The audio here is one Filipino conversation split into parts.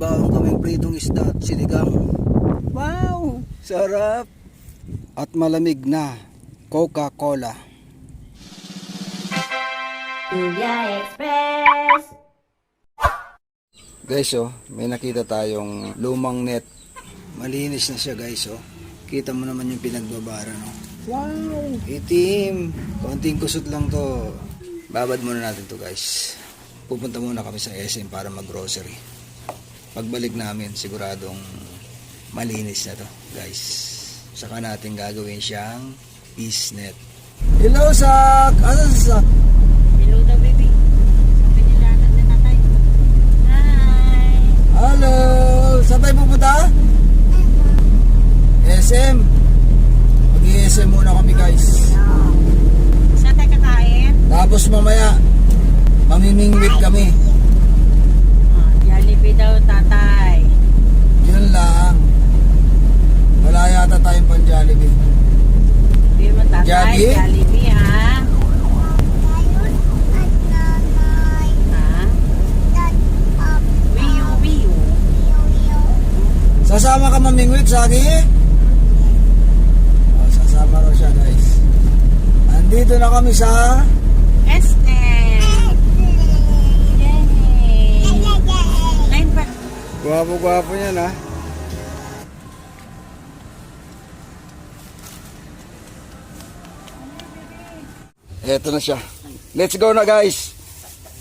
baon kaming pritong isda at sinigang. Wow! Sarap! At malamig na Coca-Cola. Kuya Express! Guys, oh, may nakita tayong lumang net. Malinis na siya, guys, oh. Kita mo naman yung pinagbabara, no? Wow! Itim! Konting kusot lang to. Babad muna natin to, guys. Pupunta muna kami sa SM para mag-grocery. Pagbalik namin, siguradong malinis na to, guys. Saka natin gagawin siyang peace net. Hello, Sak! Ano sa Sak? Hello daw, baby. Sabi nila anak na tatay. Hi! Hello! Saan tayo pupunta? SM. Mag-SM muna kami, guys. Saan tayo kakain? Tapos mamaya, mamimingwit kami. Jollibee daw, tatay. Yun lang. Wala yata tayong pang Jollibee. Sabi mo, tatay, Jollibee? Jollibee, ha? Ha? Wiyo. Sasama ka mamingwit, Sagi? Oh, sasama raw siya, guys. Andito na kami sa... SM! Yay! Line pa. Gwapo-gwapo yan, ha? Eto na siya. Let's go na, guys.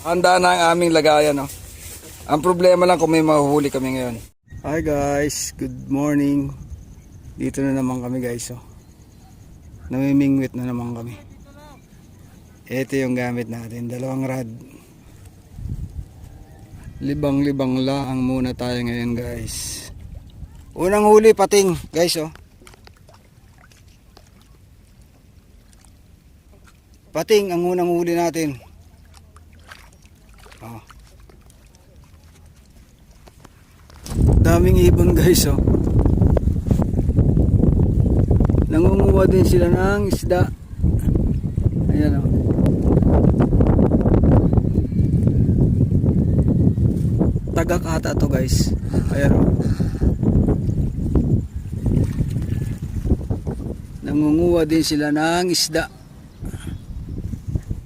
Handa na ang aming lagayan, no? Ang problema lang kung may mahuhuli kami ngayon. Hi guys, good morning. Dito na naman kami, guys, oh. Namimingwit na naman kami. Ito yung gamit natin, 2 rod. Libang-libang lang muna tayo ngayon, guys. Unang huli, pating, guys, oh. Pating ang unang huli natin. Oh. Daming ibon, guys, oh. Nangunguha din sila ng isda. Ayan, oh. Tagak ata to, guys. Ayan, oh. Nangunguha din sila ng isda.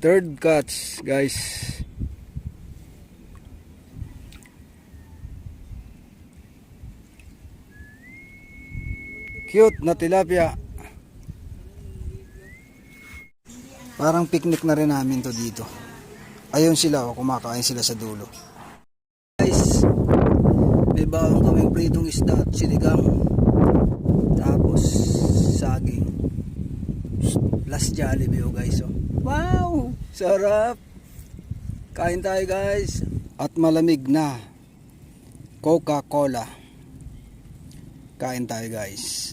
Third catch, guys. Cute na tilapia. Parang picnic na rin namin to dito. Ayun sila, oh, kumakain sila sa dulo. Guys, may baon kaming pritong isda at sinigang. Tapos saging. Last Jollibee, oh, guys, oh. Wow! Sarap! Kain tayo, guys. At malamig na Coca-Cola. Kain tayo, guys.